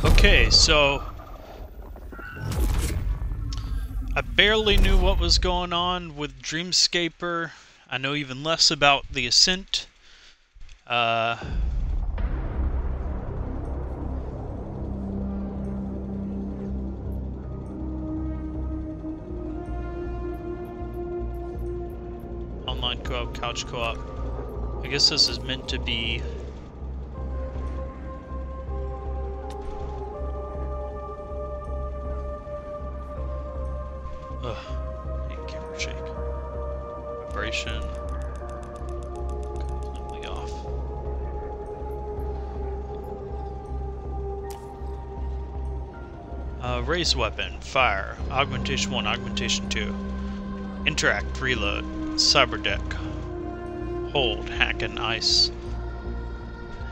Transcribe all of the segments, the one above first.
Okay, so I barely knew what was going on with Dreamscaper. I know even less about the Ascent. Online co-op, couch co-op. I guess this is meant to be... Ugh, hey, camera shake. Vibration. Completely off. Raise weapon, fire, augmentation 1, augmentation 2. Interact, reload, cyber deck. Hold, hack and ice.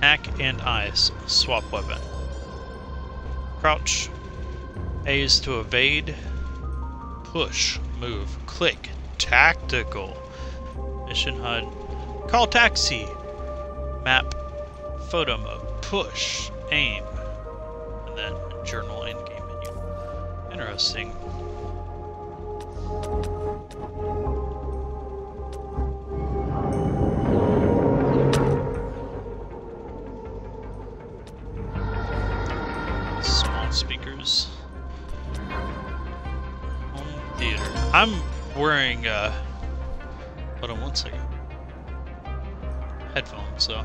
Hack and ice, swap weapon. Crouch. A is to evade. Push, move, click, tactical. Mission HUD. Call taxi. Map, photo mode, push, aim. And then journal in-game menu. Interesting. Small speakers. Theater. I'm wearing hold on one second. Headphones, so.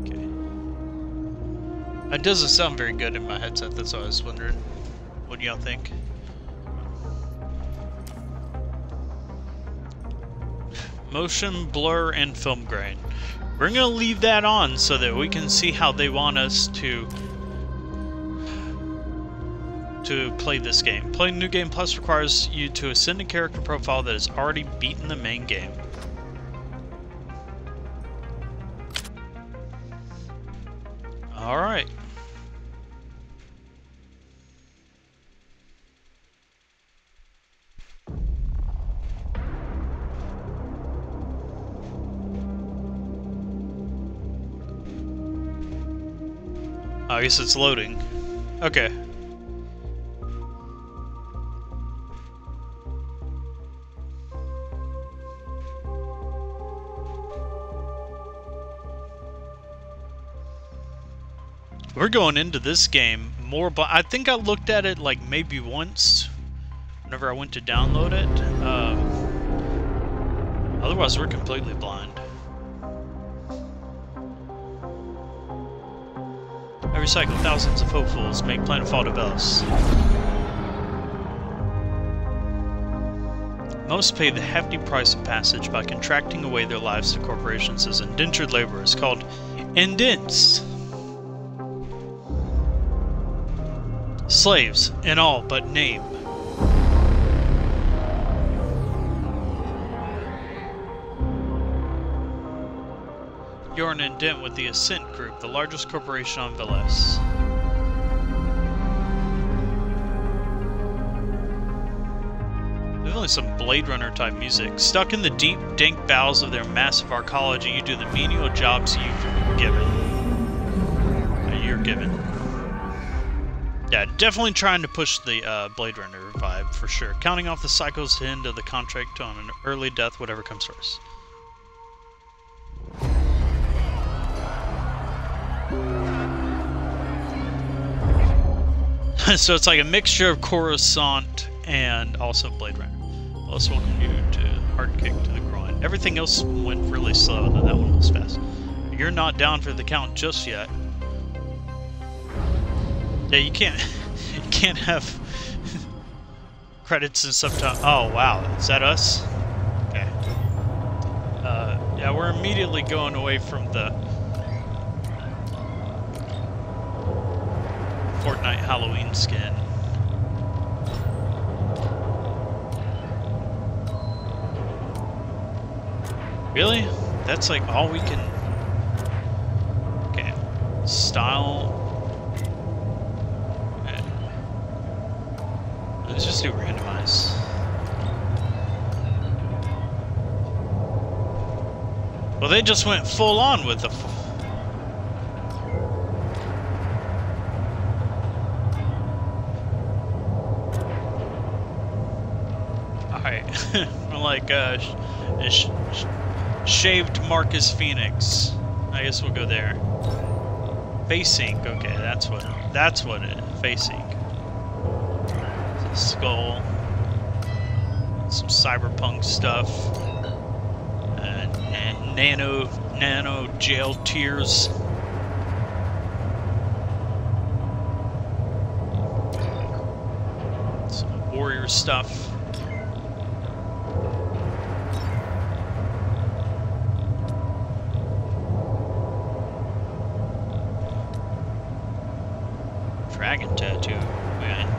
Okay. It doesn't sound very good in my headset, that's what I was wondering. What do y'all think? Motion, blur, and film grain. We're gonna leave that on so that we can see how they want us to play this game. Playing New Game Plus requires you to ascend a character profile that has already beaten the main game. Alright. I guess it's loading. Okay. We're going into this game more, but I think I looked at it like maybe once whenever I went to download it. Otherwise, we're completely blind. I recycle thousands of hopefuls, make Planetfall develops. Most pay the hefty price of passage by contracting away their lives to corporations as indentured laborers, called indents. Slaves, in all but name. You're an indent with the Ascent Group, the largest corporation on Veles. There's only some Blade Runner type music. Stuck in the deep, dank bowels of their massive arcology, you do the menial jobs you're given. Yeah, definitely trying to push the Blade Runner vibe, for sure. Counting off the cycles to end of the contract on an early death, whatever comes first. So it's like a mixture of Coruscant and also Blade Runner. Let's welcome you to Hard Kick to the Groin. Everything else went really slow, and then that one was fast. You're not down for the count just yet. Yeah, you can't have credits and subtitles. Oh wow, is that us? Okay. Yeah, we're immediately going away from the Fortnite Halloween skin. Really? That's like all we can... Okay. Style... Let's just do randomize. Well, they just went full on with the... Like shaved Marcus Phoenix. I guess we'll go there. Facing. Okay, that's what it is. Facing. Skull. Some cyberpunk stuff. And nano jail tears. Some warrior stuff. Dragon tattoo.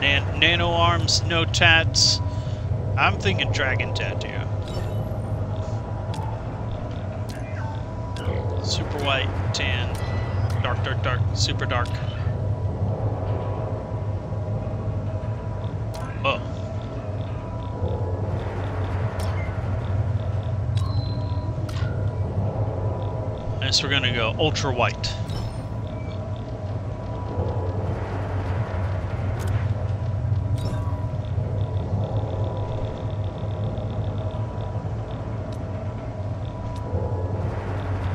Man, nano arms, no tats. I'm thinking dragon tattoo. Super white, tan, dark, super dark. Oh. I guess we're gonna go ultra white.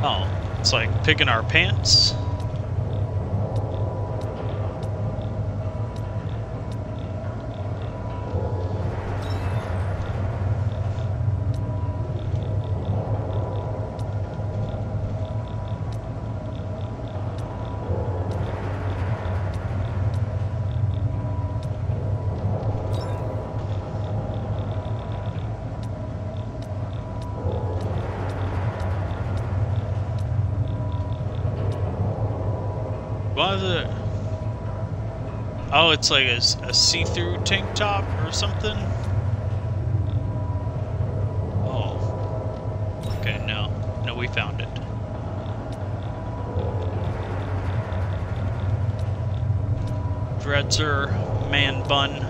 Oh, it's like picking our pants. What is it? Oh, it's like a see-through tank top or something? Oh. Okay, no. No, we found it. Dreadser, man bun,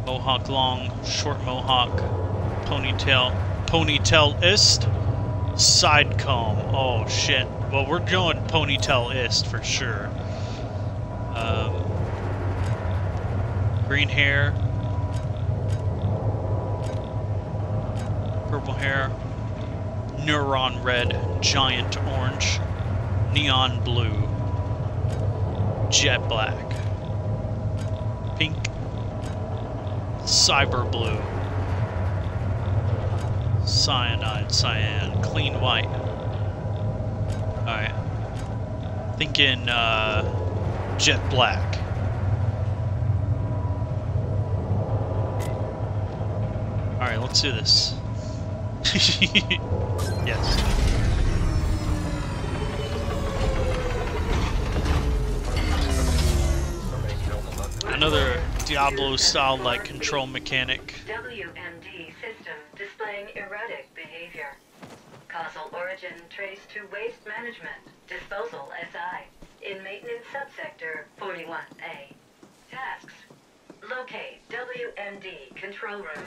mohawk long, short mohawk, ponytail-ist, side comb. Oh, shit. Well, we're going ponytail-ist for sure. Green hair. Purple hair. Neuron red. Giant orange. Neon blue. Jet black. Pink. Cyber blue. Cyanide, cyan. Clean white. Alright. Thinking, jet black. Alright, let's do this. Yes. Another Diablo-style-like control mechanic. WMD system displaying erratic behavior. Causal origin traced to waste management, disposal SI, in maintenance subsector 41A. Tasks. Locate WMD control room.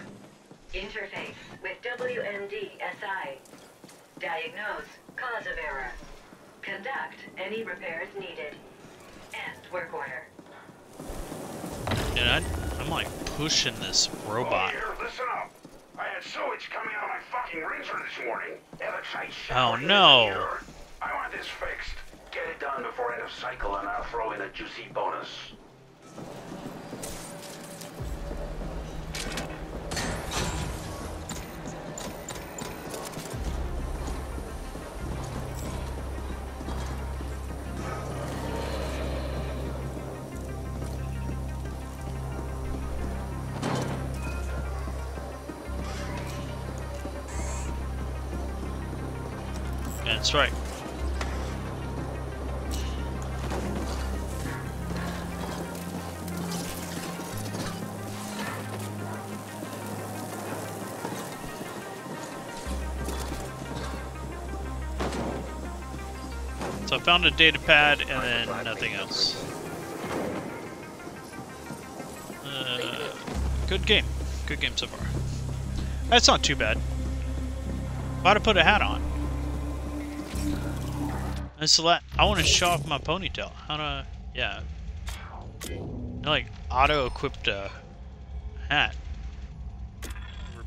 Interface with WMD SI. Diagnose cause of error. Conduct any repairs needed. End work order. Dude, I'm like pushing this robot. Oh, here, listen up. I had sewage coming out of my fucking rinser this morning. Oh no. I want this fixed. Get it done before end of cycle and I'll throw in a juicy bonus. That's right. So I found a data pad and then nothing else. Good game. Good game so far. That's not too bad. About to put a hat on. And select. I want to show off my ponytail. How to? Yeah. I like auto-equipped a hat.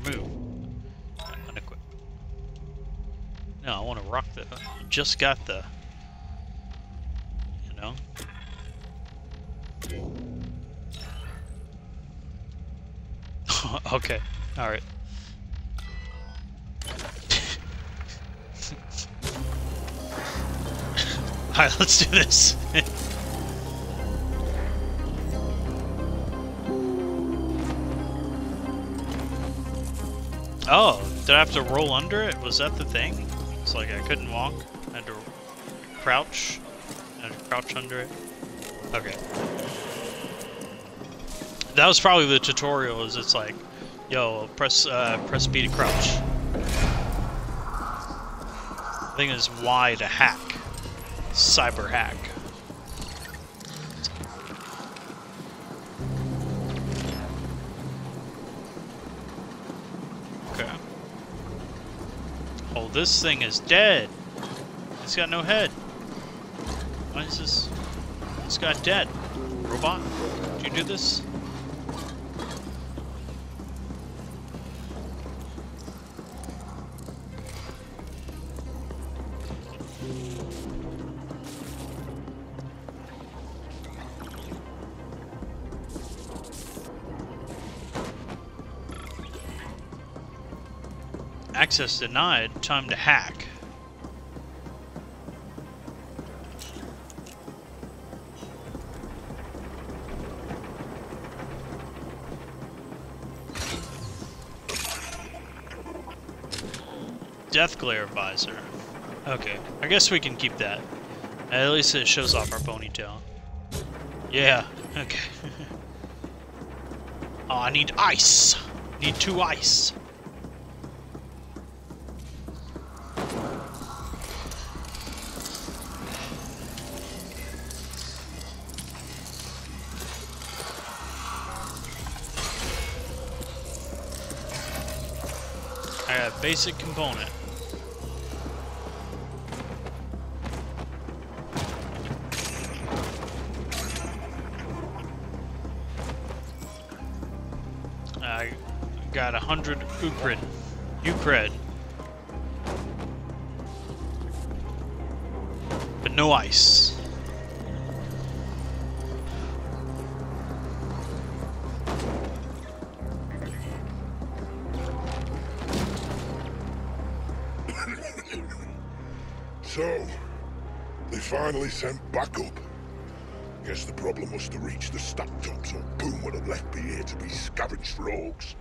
Remove. Unequip. No, I want to rock the... Just got the... You know? Okay. Alright. Alright, let's do this. Oh, did I have to roll under it? Was that the thing? It's like I couldn't walk. I had to crouch. I had to crouch under it. Okay. That was probably the tutorial, is it's like, yo, press B to crouch. I think it's Y to hack. Cyber hack. Okay. Oh, this thing is dead. It's got no head. Why is this? It's got dead. Robot, do you do this? Access denied. Time to hack. Death glare visor. Okay, I guess we can keep that. At least it shows off our ponytail. Yeah, okay. Oh, I need ice. Need 2 ice. I got a basic component. I got 100 Eucred. But no ice. So, they finally sent backup. Guess the problem was to reach the stack tops, or Boom would have left me here to be scavenged for orcs.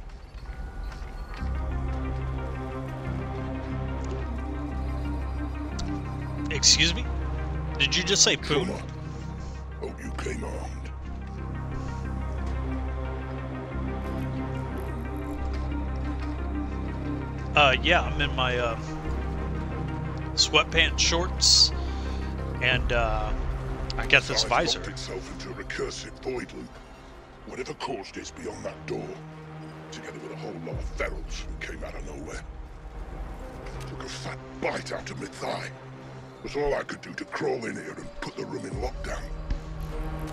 Excuse me? Did you just say poon? Come on. Hope you came armed. Yeah, I'm in my sweatpants shorts, and I got this visor. Locked itself into a recursive void loop. Whatever caused it's beyond that door, together with a whole lot of ferals who came out of nowhere. Took a fat bite out of my thigh. Was all I could do to crawl in here and put the room in lockdown.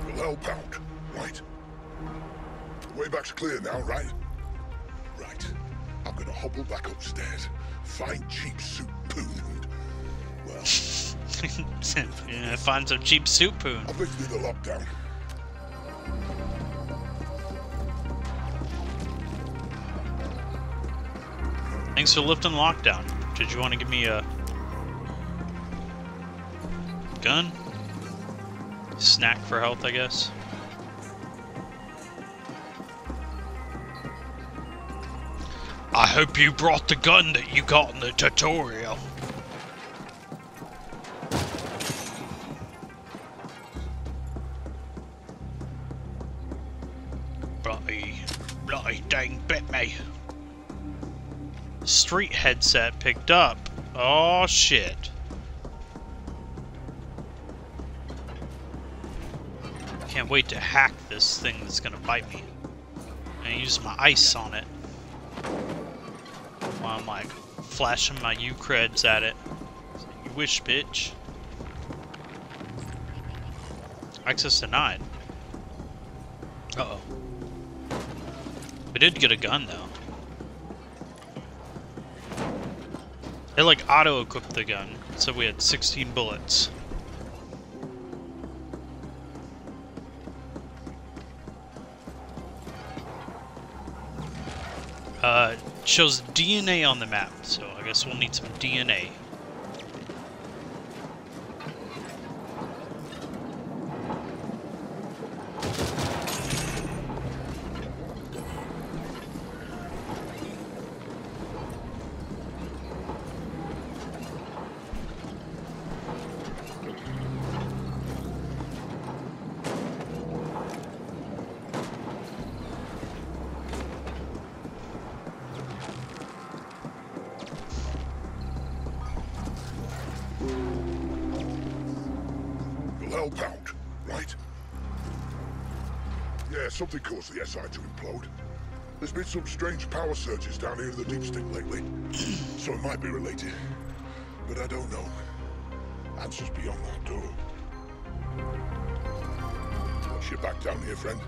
We'll help out, right? The way back's clear now, right? Right. I'm gonna hobble back upstairs, find cheap soup poon, and, well... Yeah, find some cheap soup poon. I'll lifted the lockdown. Thanks for lifting lockdown. Did you want to give me a gun? Snack for health, I guess. I hope you brought the gun that you got in the tutorial. Bloody dang bit me. Street headset picked up. Oh shit. Can't wait to hack this thing that's gonna bite me. And use my ice on it. While I'm like flashing my Eucreds at it. You wish, bitch. Access denied. Uh-oh. We did get a gun though. It like auto-equipped the gun, so we had 16 bullets. Shows DNA on the map, so I guess we'll need some DNA. Hellbound, right? Yeah, something caused the SI to implode. There's been some strange power surges down here in the Deep Stick lately, so it might be related. But I don't know. Answers beyond that door. What's your back down here, friend?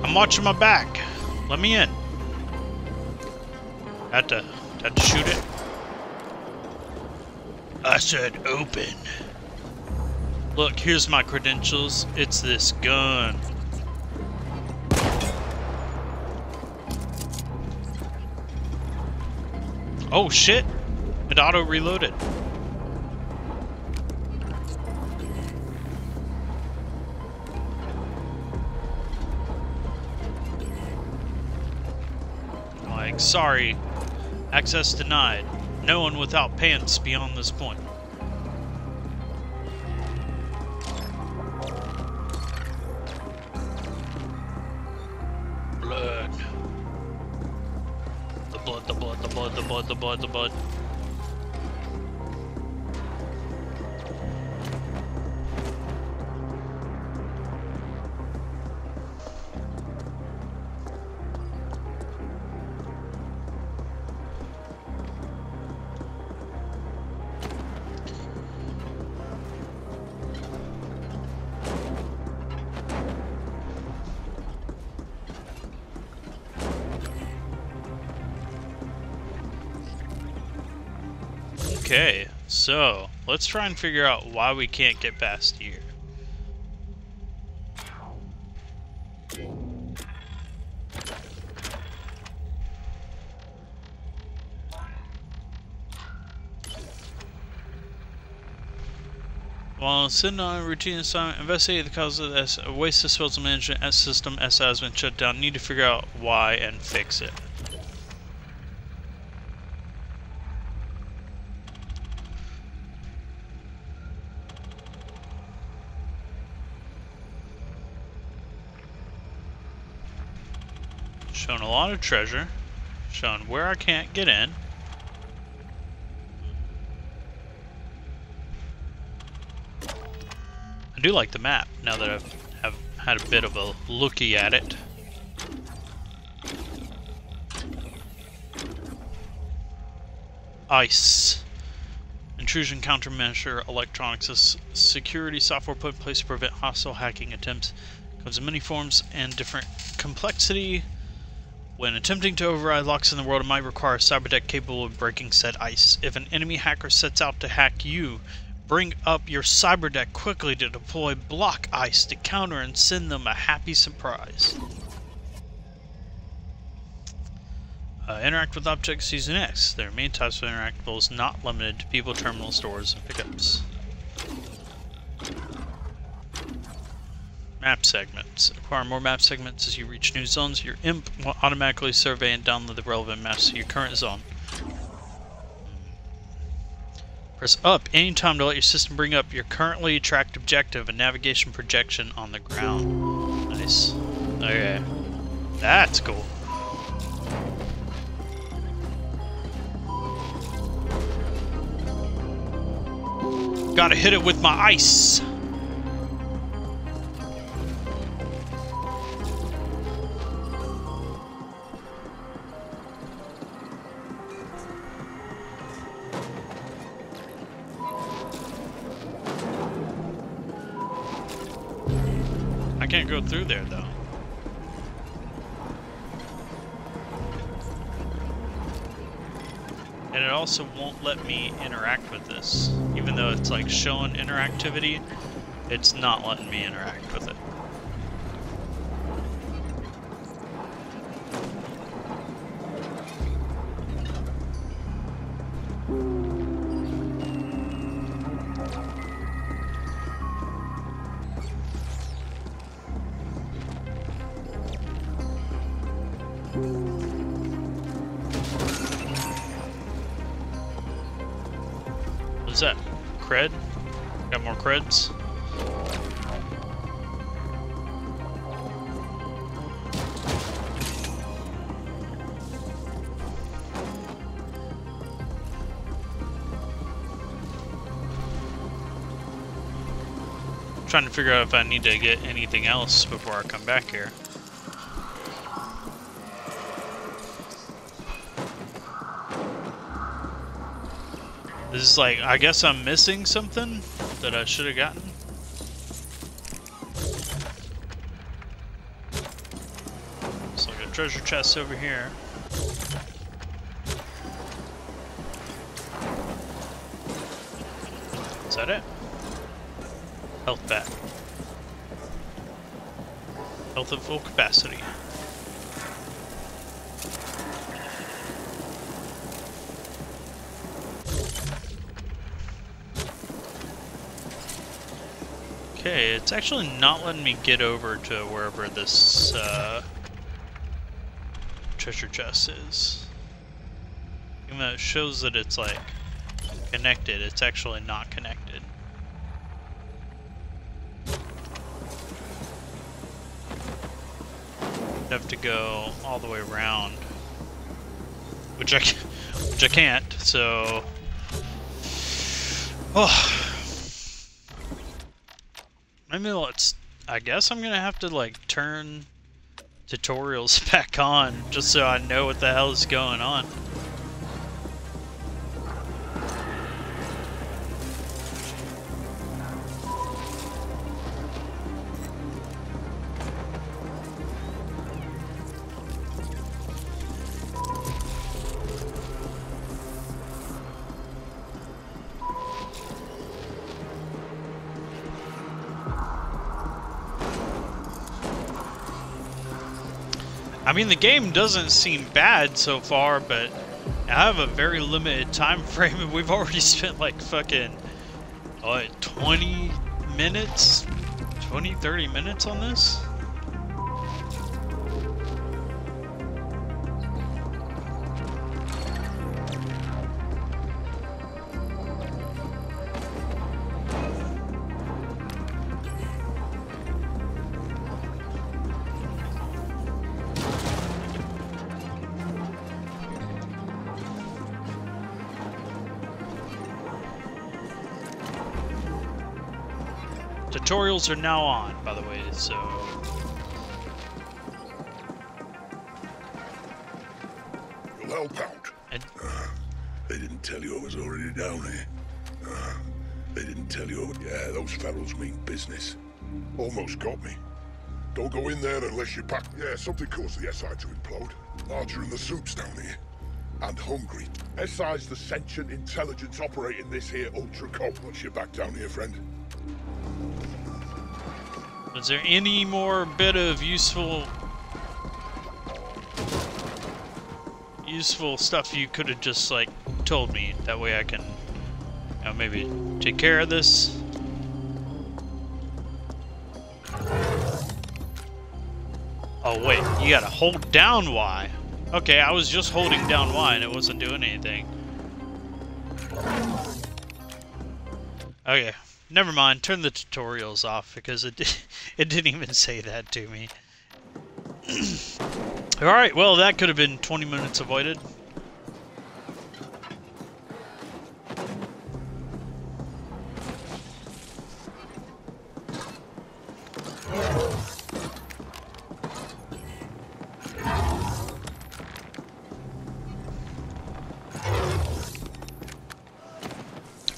I'm watching my back. Let me in. Had to shoot it. I said open. Look, here's my credentials. It's this gun. Oh shit! It auto-reloaded. Like, sorry. Access denied. No one without pants beyond this point. Blood. The blood, the blood, the blood, the blood, the blood, the blood. Okay, so let's try and figure out why we can't get past here. While sitting on a routine assignment, investigate the cause of this waste disposal management system SI has been shut down. Need to figure out why and fix it. Showing a lot of treasure, showing where I can't get in. I do like the map now that I've had a bit of a looky at it. ICE. Intrusion countermeasure electronics. Security software put in place to prevent hostile hacking attempts. Comes in many forms and different complexity. When attempting to override locks in the world, it might require a cyberdeck capable of breaking said ice. If an enemy hacker sets out to hack you, bring up your cyberdeck quickly to deploy block ice to counter and send them a happy surprise. Interact with objects using X. There are many types of interactables, not limited to people, terminals, doors, and pickups. Map segments. Acquire more map segments as you reach new zones. Your imp will automatically survey and download the relevant maps to your current zone. Press up anytime to let your system bring up your currently tracked objective and navigation projection on the ground. Nice. Okay. That's cool. Gotta hit it with my ice. can't go through there, though. And it also won't let me interact with this. Even though it's like showing interactivity, it's not letting me interact with it. What's that? Cred? Got more creds? Trying to figure out if I need to get anything else before I come back here. This is like, I guess I'm missing something that I should have gotten. It's like a treasure chest over here. Is that it? Health back. Health at full capacity. Okay, it's actually not letting me get over to wherever this treasure chest is. Even though it shows that it's like connected, it's actually not connected. I'd have to go all the way around, which I can't. So, oh. I mean, I guess I'm gonna have to like turn tutorials back on just so I know what the hell is going on. I mean, the game doesn't seem bad so far, but I have a very limited time frame, and we've already spent like fucking, what, 20 minutes? 20, 30 minutes on this? Tutorials are now on, by the way, so... You'll help out. They didn't tell you I was already down here. They didn't tell you... Yeah, those fellows mean business. Almost got me. Don't go in there unless you pack... Yeah, something caused the SI to implode. Larger than the soups down here. And hungry. SI's the sentient intelligence operating this here ultra-cop. What's your back down here, friend? Was there any more bit of useful stuff you could have just like told me? That way I can, you know, maybe take care of this. Oh wait, you gotta hold down Y. Okay, I was just holding down Y and it wasn't doing anything. Okay. Never mind, turn the tutorials off because it didn't even say that to me. Alright, well that could have been 20 minutes avoided.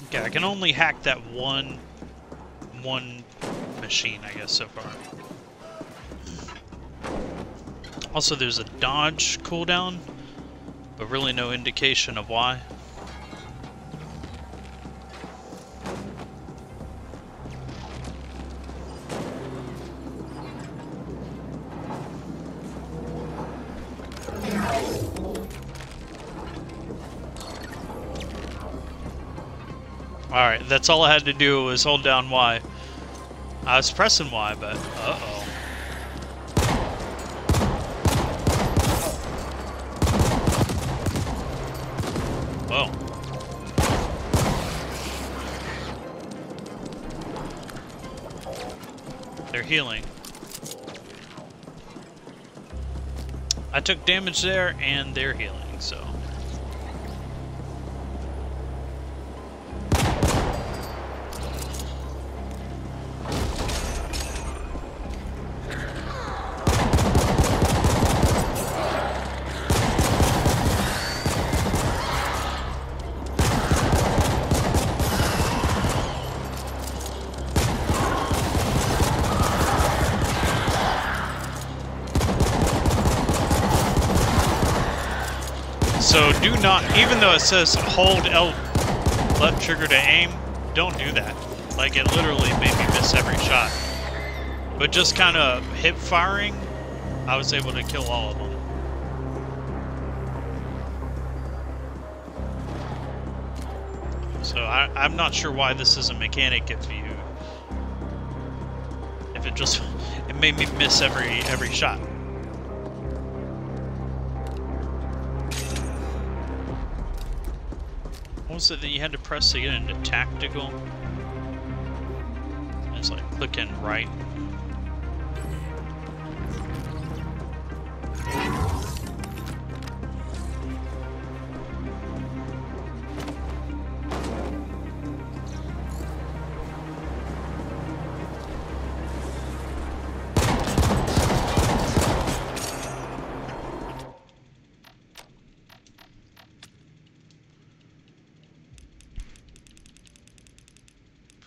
Okay, I can only hack that one machine, I guess, so far. Also, there's a dodge cooldown, but really no indication of why. Alright, that's all I had to do was hold down Y. I was pressing Y, but uh-oh. Whoa. They're healing. I took damage there, and they're healing, so... So do not, even though it says hold left trigger to aim, don't do that. Like, it literally made me miss every shot. But just kind of hip firing, I was able to kill all of them. So I'm not sure why this is a mechanic if it made me miss every shot. What was it that you had to press to get into tactical? It's like clicking right.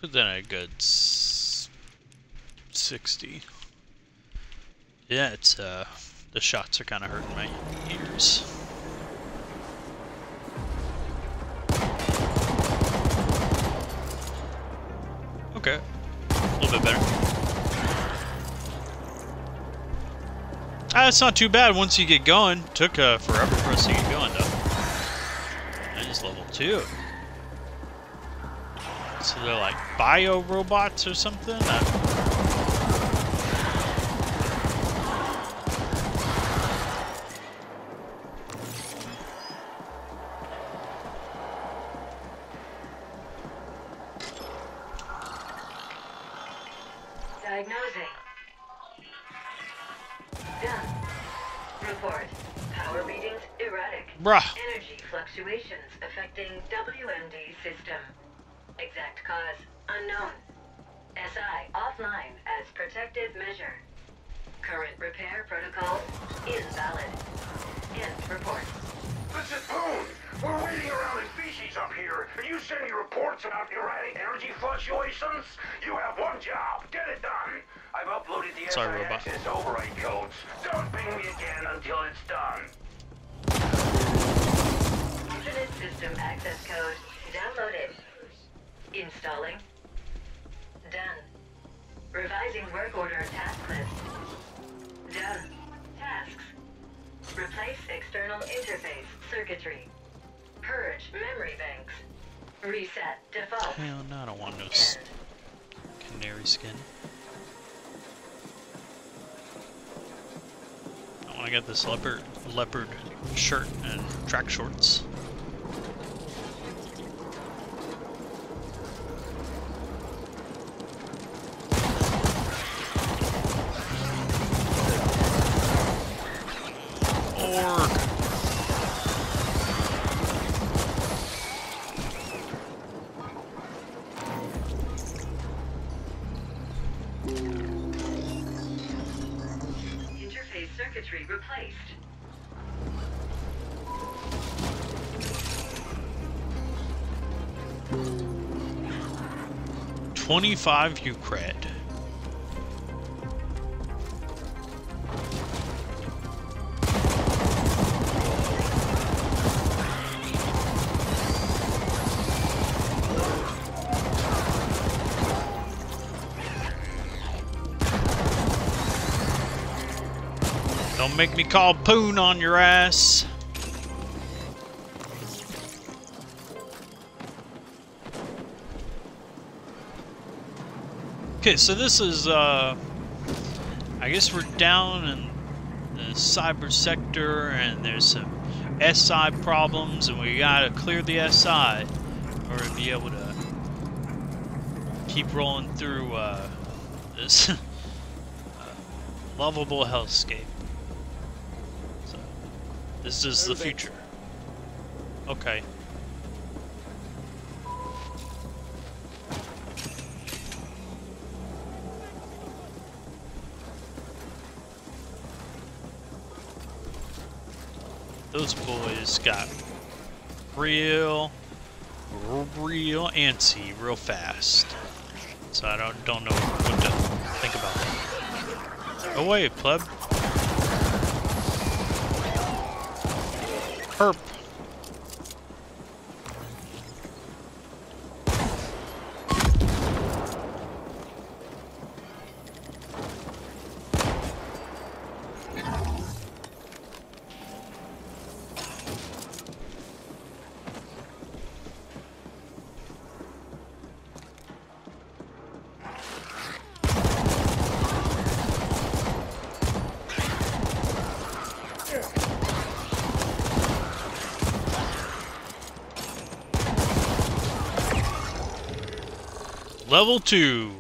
Put that at a good 60. Yeah, it's the shots are kind of hurting my ears. Okay, a little bit better. It's not too bad once you get going. Took forever for us to get going though. And it's level 2. So they're like bio robots or something? Diagnosing. Done. Report. Power readings erratic. Bruh. Energy fluctuations affecting WMD system. Exact cause unknown. SI offline as protective measure. Current repair protocol invalid. End report. This is Boone. We're waiting around in species up here, and you send me reports about erratic energy fluctuations? You have one job. Get it done. I've uploaded the SI access override codes. Don't ping me again until it's done. Infinite system access code downloaded. Installing. Done. Revising work order task list. Done. Tasks. Replace external interface circuitry. Purge memory banks. Reset default. Hell no, I don't want no canary skin. I want to get this leopard shirt and track shorts. Interface circuitry replaced. $25 Ucred. Don't make me call Poon on your ass. Okay, so this is, I guess we're down in the cyber sector, and there's some SI problems, and we gotta clear the SI in order to be able to keep rolling through, this lovable hellscape. So, this is the future. Okay. Those boys got real antsy real fast. So I don't know what to think about that. Go away, pleb. Herp. Level 2.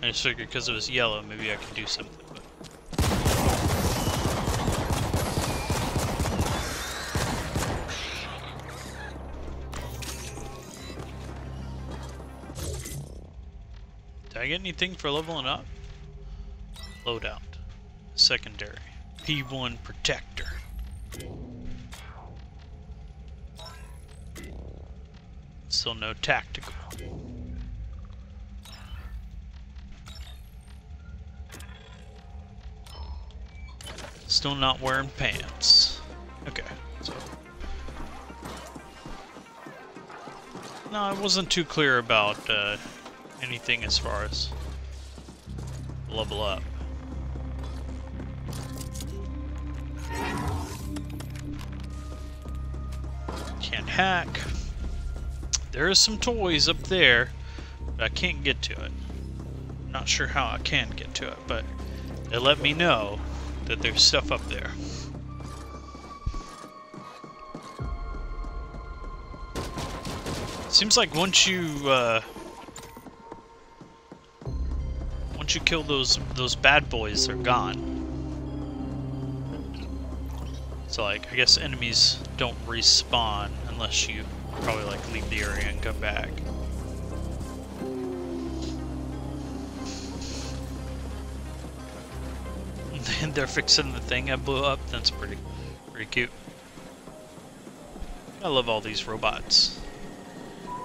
I just figured because it was yellow, maybe I could do something. Did I get anything for leveling up? Loadout. Secondary. P1 Protector. Still no tactical. Still not wearing pants. Okay, so. No, I wasn't too clear about anything as far as level up. Can't hack. There is some toys up there, but I can't get to it. Not sure how I can get to it, but they let me know that there's stuff up there. Seems like once you kill those bad boys, they're gone. So like, I guess enemies don't respawn unless you probably like leave the area and come back. And they're fixing the thing I blew up. That's pretty cute. I love all these robots.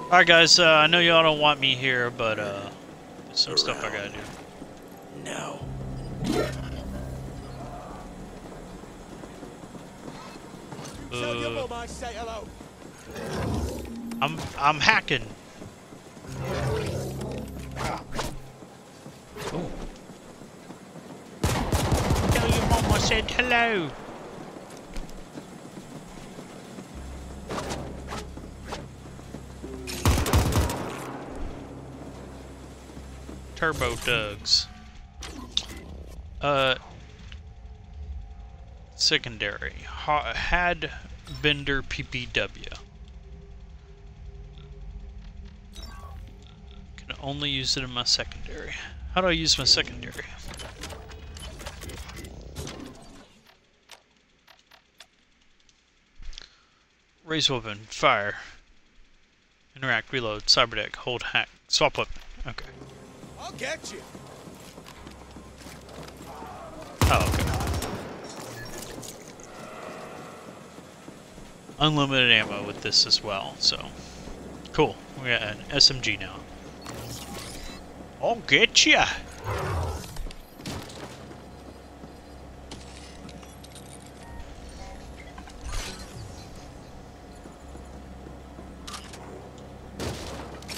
Alright guys, I know y'all don't want me here, but there's some stuff I gotta do. No. I'm hacking. Ooh. Tell your mama said hello. Turbo Dugs. Secondary. Had Bender PPW. Can only use it in my secondary. How do I use my secondary? Raise weapon. Fire. Interact. Reload. Cyberdeck. Hold. Hack. Swap weapon. Okay. I'll get you. Oh, okay. Unlimited ammo with this as well, so cool. We got an SMG now. I'll get ya.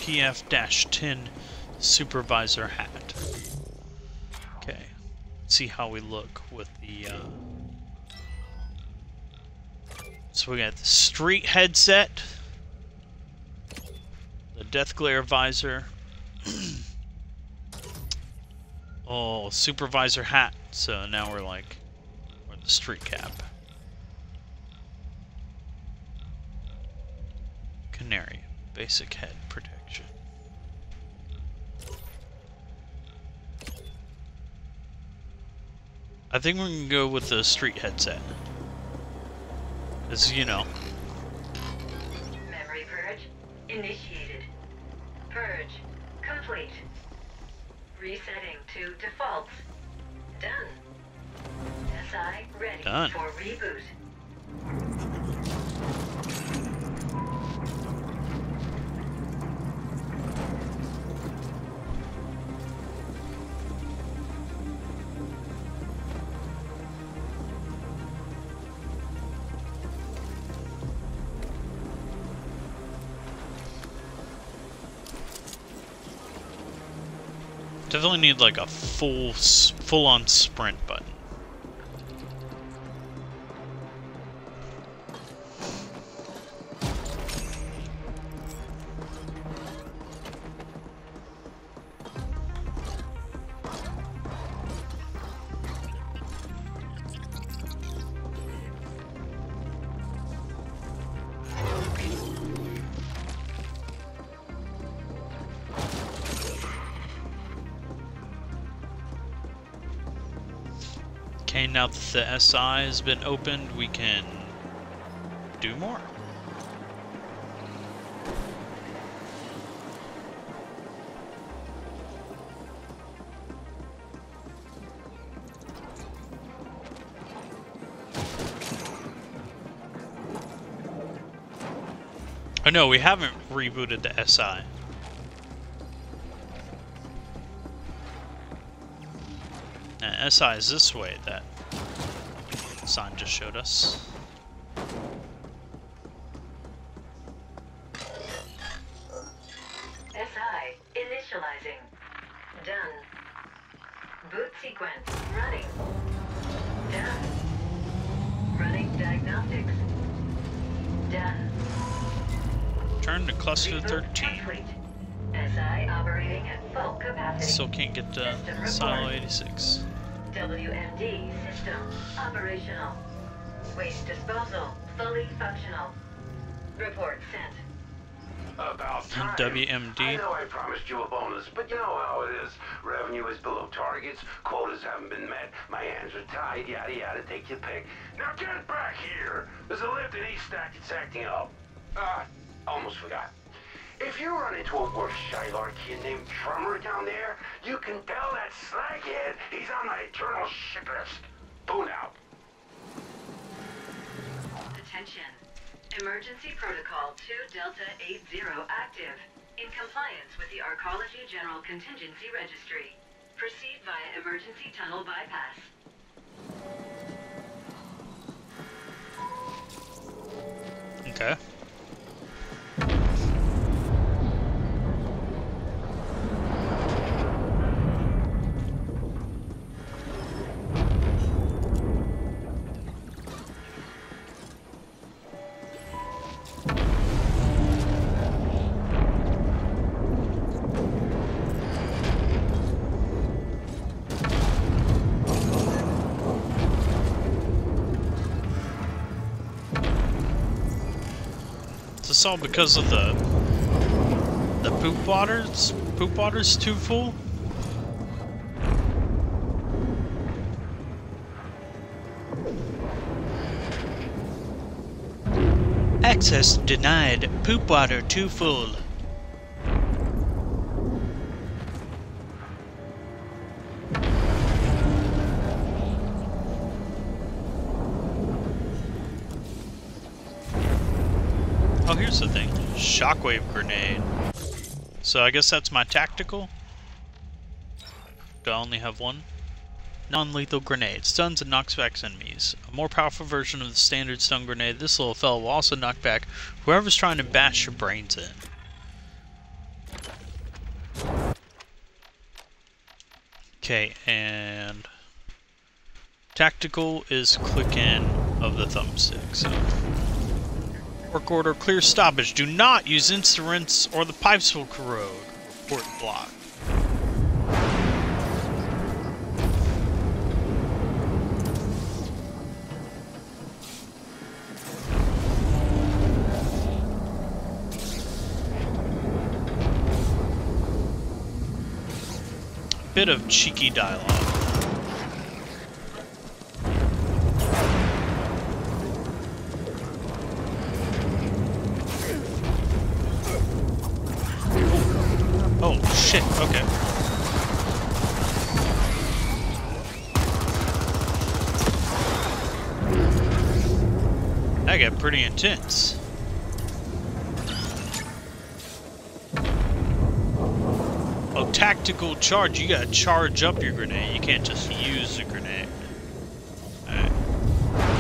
PF-10 supervisor hat. Okay, see how we look with the so we got the street headset, the death glare visor, oh, supervisor hat, so now we're the street cap. Canary, basic head protection. I think we're gonna go with the street headset. As you know. Memory purge initiated. Purge complete. Resetting to defaults. Done. SI ready Done. for reboot. Definitely need like a full-on sprint button. Okay, now that the SI has been opened, we can do more. Oh no, we haven't rebooted the SI. SI is this way, that sign just showed us. SI initializing. Done. Boot sequence running. Done. Running diagnostics. Done. Turn to cluster Reboot 13. complete. SI operating at full capacity. Still can't get to System silo report. 86. WMD system operational. Waste disposal fully functional. Report sent. About time. WMD. I know I promised you a bonus, but you know how it is. Revenue is below targets, quotas haven't been met, my hands are tied, yada yada, take your pick. Now get back here. There's a lift in East Stack that's acting up. Almost forgot. If you run into a worse Shylar kid named Trummer down there, you can tell that slaghead he's on the eternal shit list. Boon out. Attention. Emergency Protocol 2 Delta 80 active. In compliance with the Arcology General Contingency Registry. Proceed via emergency tunnel bypass. Okay. Is this all because of the poop waters? Poop water's too full? Access denied. Poop water too full. Oh, here's the thing. Shockwave grenade. So I guess that's my tactical? Do I only have one? Non-lethal grenade. Stuns and knocks back enemies. A more powerful version of the standard stun grenade, this little fella will also knock back whoever's trying to bash your brains in. Okay, and tactical is click in of the thumbstick. So, work order, clear stoppage. Do not use instruments or the pipes will corrode. Report block. Bit of cheeky dialogue. Oh shit, okay. That got pretty intense. Oh, tactical charge. You gotta charge up your grenade. You can't just use the grenade. Alright.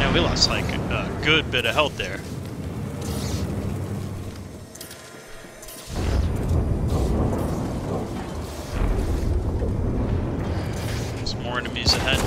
Now we lost like a good bit of health there. There's more enemies ahead.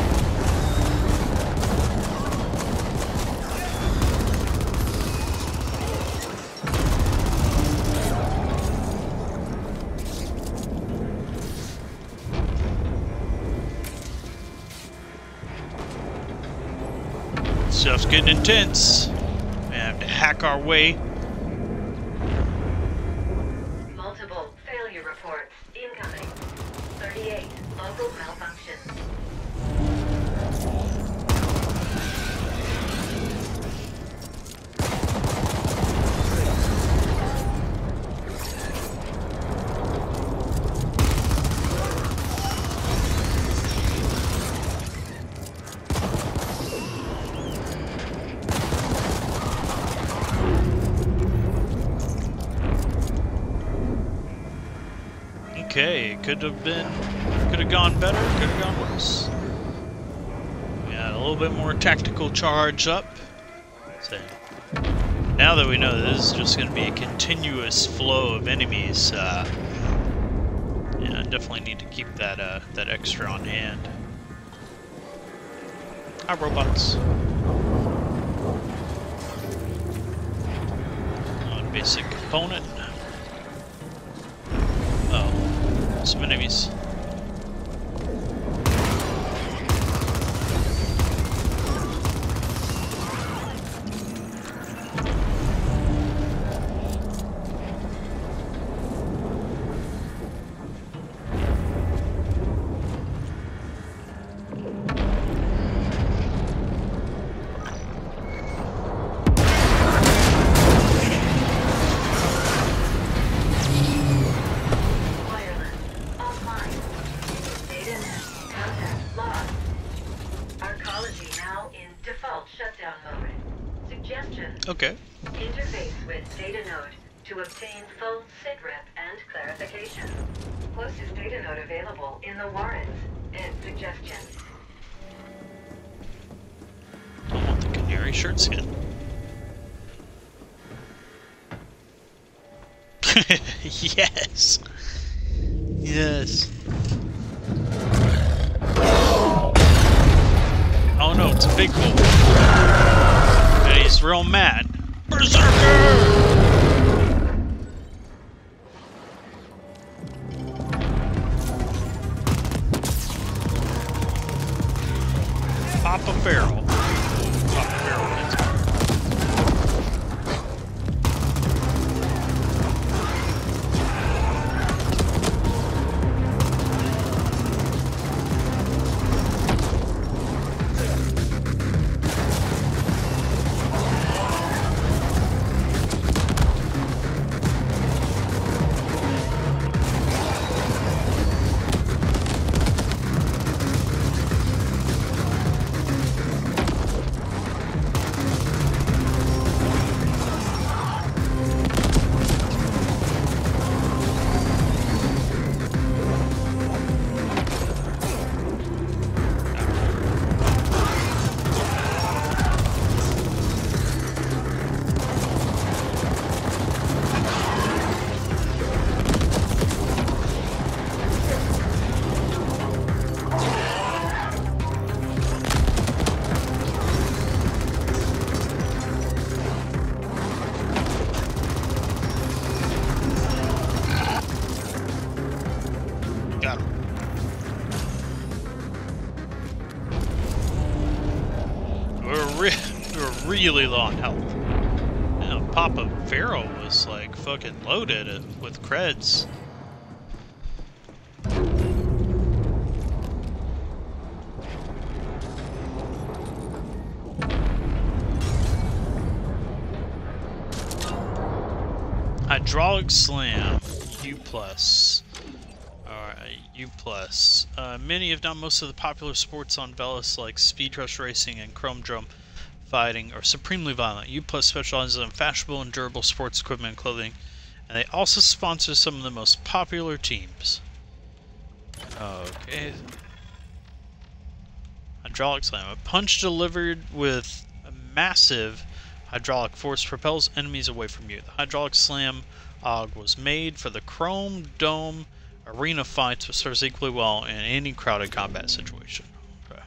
Stuff's getting intense. We have to hack our way. Multiple failure reports incoming. 38 local malfunctions. Okay, could have gone better, could have gone worse. Yeah, a little bit more tactical charge up. So, now that we know that this is just going to be a continuous flow of enemies, yeah, definitely need to keep that that extra on hand. Hi, robots. On basic component. Oh, some enemies. Okay. Interface with data node to obtain full sitrep and clarification. Closest data node available in the Warrens. End suggestion. I want the canary shirt skin. Yes. Yes. Oh no, it's a big wolf. And he's real mad. Berserker! Pop a barrel. Pop a barrel. really low on health. You know, Papa Pharaoh was like fucking loaded with creds. Hydraulic Slam, U+. Alright, U+. Many, if not most, of the popular sports on Velis, like speed rush racing and chrome drum fighting, are supremely violent. U+ specializes in fashionable and durable sports equipment and clothing, and they also sponsor some of the most popular teams. Okay. Hydraulic Slam. A punch delivered with a massive hydraulic force propels enemies away from you. The Hydraulic Slam AUG was made for the Chrome Dome arena fights, but serves equally well in any crowded combat situation. Okay.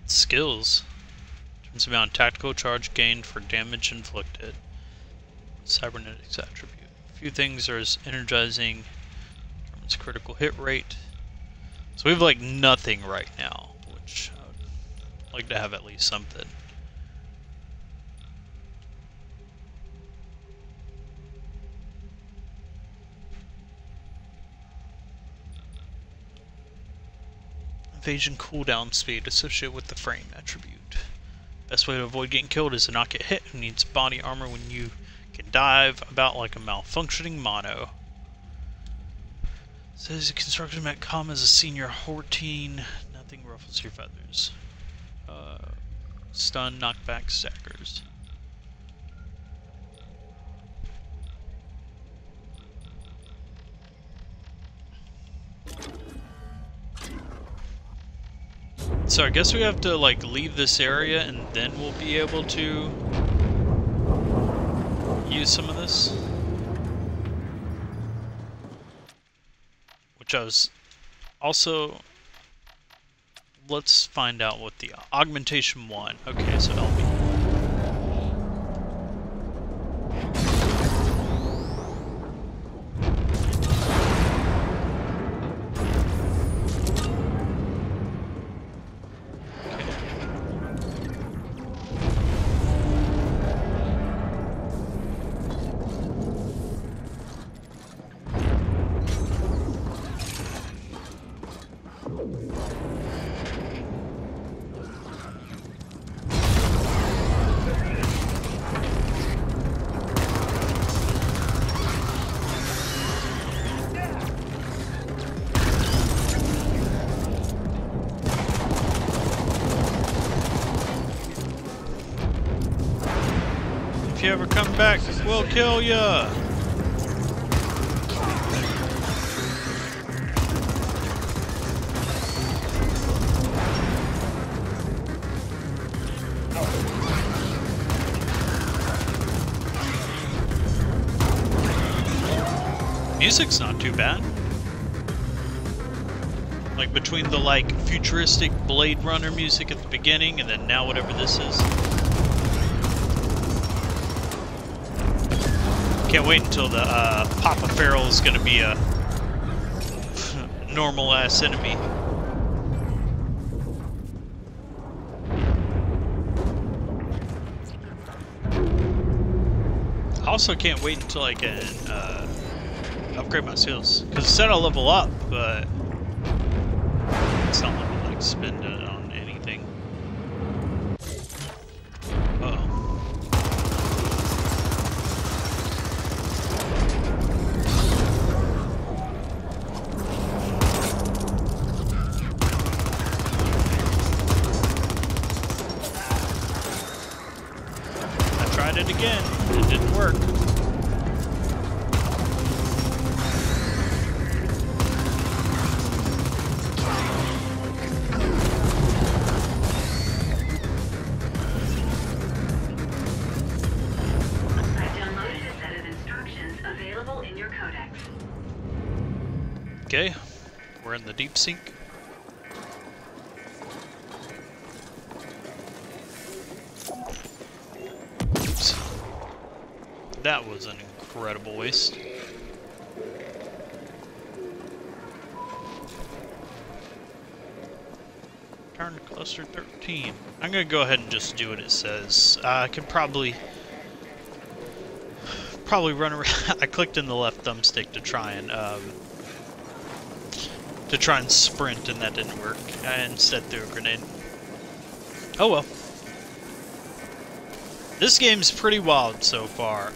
Skills. Turns amount of tactical charge gained for damage inflicted. Cybernetics attribute. A few things are as energizing. Determines critical hit rate. So we have like nothing right now, which I would like to have at least something. Evasion cooldown speed associated with the frame attribute. Best way to avoid getting killed is to not get hit. Who needs body armor when you can dive about like a malfunctioning mono? Says construction met come as a senior 14. Nothing ruffles your feathers. Stun, knockback, stackers. So I guess we have to like leave this area and then we'll be able to use some of this. Which I was also, let's find out what the augmentation 1. Okay, so that'll be if you ever come back, we'll kill ya! Music's not too bad. Like between the like futuristic Blade Runner music at the beginning and then now whatever this is. Can't wait until the Papa Feral is gonna be a normal ass enemy. I also can't wait until I can upgrade my skills. Because it said I'll level up, but it's not like I like spend it on anything. Uh-oh. I tried it again. It didn't work. Okay, we're in the deep sink. Oops. That was an incredible waste. Turn to cluster 13. I'm gonna go ahead and just do what it says. I could probably run around. I clicked in the left thumbstick to try and sprint, and that didn't work. I instead threw a grenade. Oh well. This game's pretty wild so far.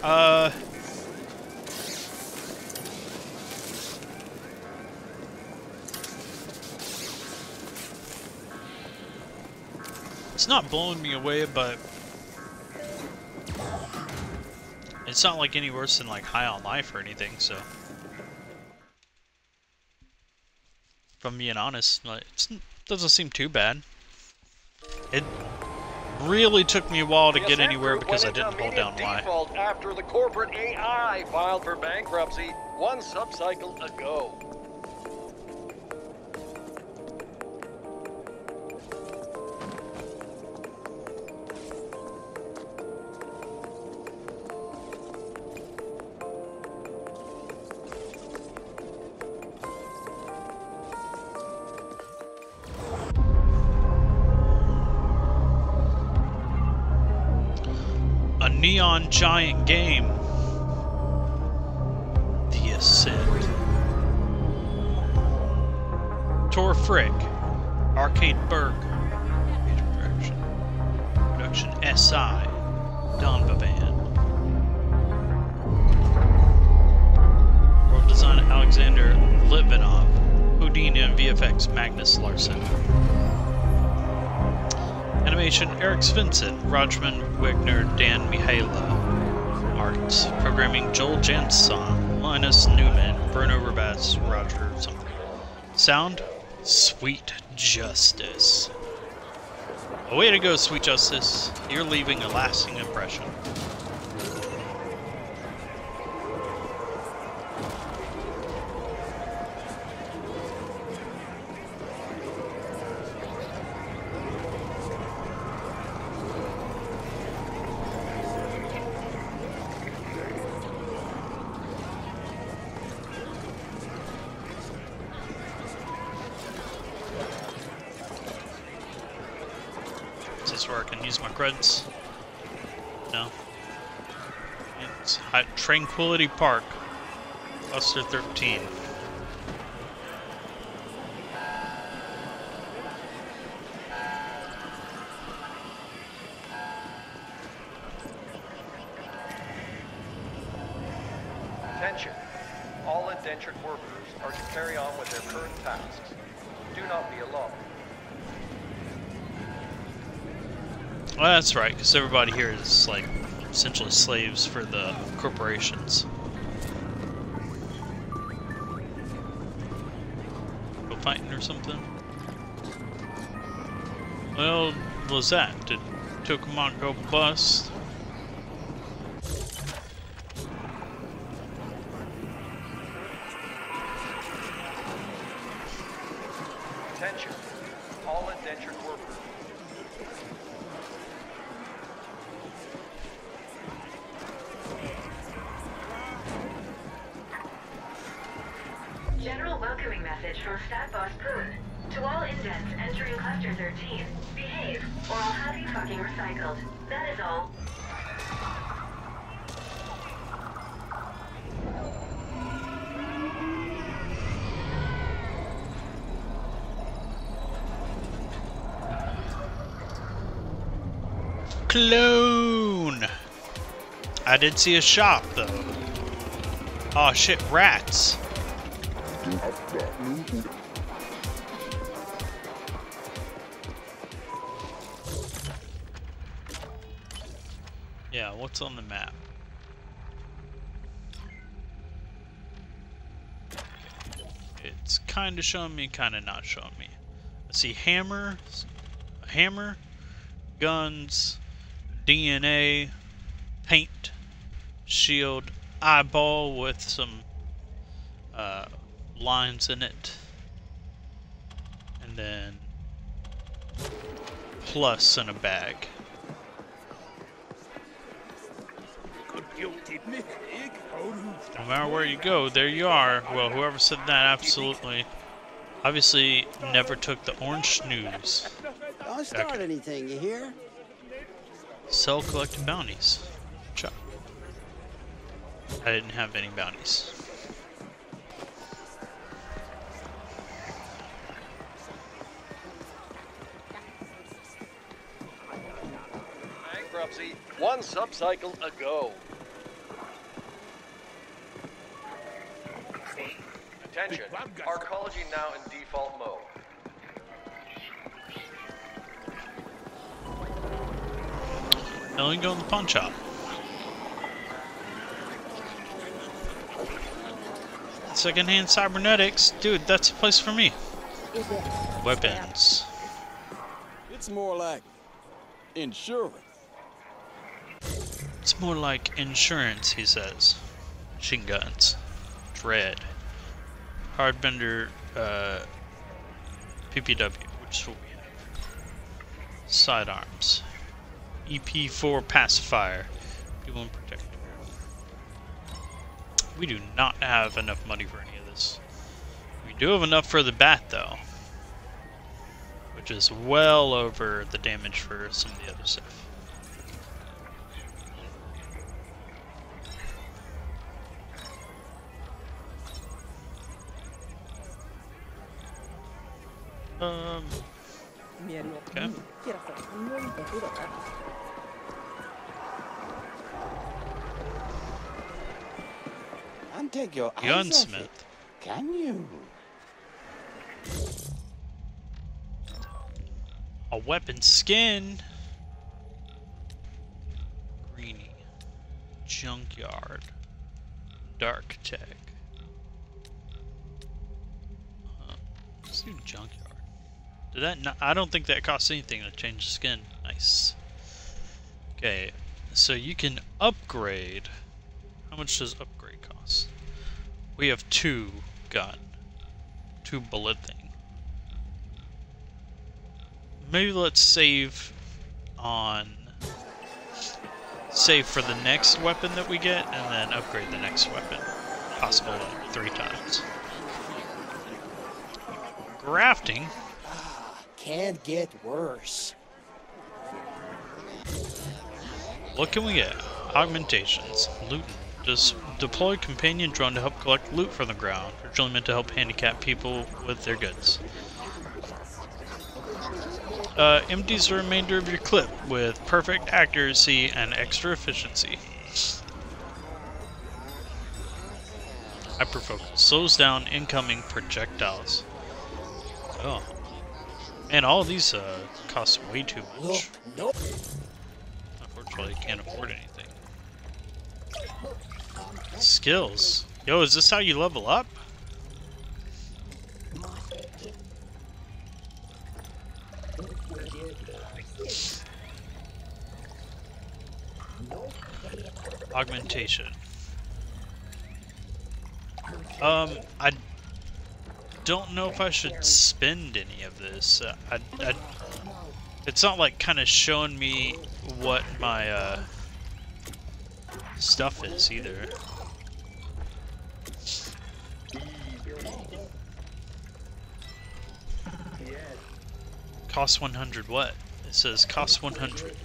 It's not blowing me away, but it's not like any worse than like High on Life or anything, so if I'm being honest, like, it doesn't seem too bad. It really took me a while to get anywhere because I didn't hold down Y. After the corporate AI filed for bankruptcy 1 subcycle ago. Neon giant game. The Ascent. Tor Frick. Arcade Berg. Production SI. Donbavan. World design Alexander Litvinov. Houdini and VFX Magnus Larson. Animation Eric Svensson, Rajman Wegner, Dan Mihaela. Arts, programming Joel Jansson, Linus Newman, Bruno Rabas, Roger something. Sound, Sweet Justice. A way to go, Sweet Justice. You're leaving a lasting impression. Is this where I can use my credits? No. It's Tranquility Park, Cluster 13. Attention. All indentured workers are to carry on with their current tasks. Do not be alarmed. Well, that's right, because everybody here is, like, essentially slaves for the corporations. Go fighting or something? Well, what was that? Did Tokamak go bust? Attention. All indentured workers. General welcoming message from Stat Boss Poon. To all indents entering Cluster 13, behave, or I'll have you fucking recycled. That is all. Clone! I did see a shop, though. Oh shit, rats! Yeah, what's on the map? It's kind of showing me, kind of not showing me. I see hammer, guns, DNA, paint, shield, eyeball with some lines in it. And then plus in a bag. No matter where you go, there you are. Well, whoever said that absolutely, obviously never took the orange snooze. Don't start anything, you hear? Sell collecting bounties. Chop. I didn't have any bounties. Bankruptcy, one subcycle ago. Attention, arcology now in default mode. Now we can go in the pawn shop. Secondhand cybernetics, dude, that's a place for me. Weapons. It's more like insurance. It's more like insurance, he says. Machine guns. Dread. Hardbender, PPW, which is what we have. Sidearms. EP4 pacifier. P1 protector. We do not have enough money for any of this. We do have enough for the bat, though. Which is well over the damage for some of the other stuff. Okay. Can't take your eyes off Gunsmith. it, can you? A weapon skin. Greenie. Junkyard. Dark tech. Let's do junkyard. Did that not, I don't think that costs anything to change the skin. Nice. Okay, so you can upgrade. How much does upgrade cost? We have 2 gun. 2 bullet thing. Maybe let's save on... Save for the next weapon that we get, and then upgrade the next weapon. Possible like 3 times. Grafting. Can't get worse. What can we get? Augmentations. Looting. Just deploy companion drone to help collect loot from the ground. Originally meant to help handicap people with their goods. Empties the remainder of your clip with perfect accuracy and extra efficiency. Hyperfocus. Slows down incoming projectiles. Oh. Man, all of these cost way too much. Nope. Unfortunately, I can't afford anything. Skills. Yo, is this how you level up? Augmentation. I don't know if I should spend any of this. It's not like kind of showing me what my stuff is either. Cost 100 what? It says cost 100.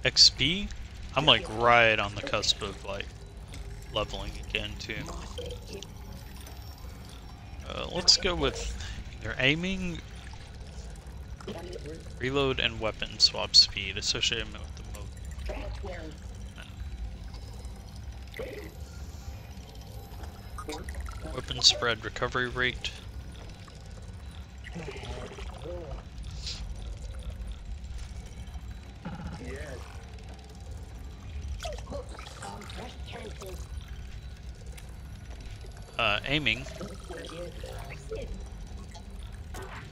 XP? I'm like right on the cusp of like leveling again too. Let's go with either aiming, reload, and weapon swap speed associated with the mode. Weapon spread recovery rate. Aiming.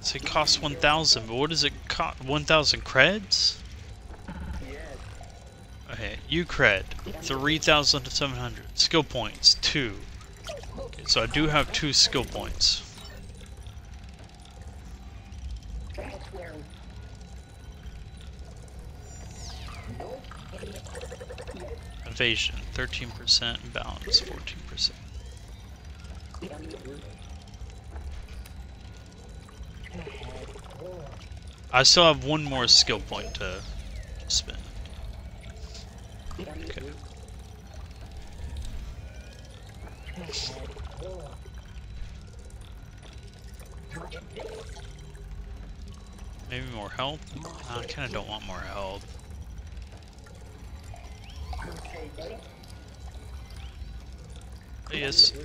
So it costs 1,000, but what does it cost? 1,000 creds? Okay, Ucred, 3,700. Skill points, 2. Okay, so I do have 2 skill points. Evasion, 13%, balance, 14%. I still have 1 more skill point to spend. Okay. Maybe more health? I kind of don't want more health.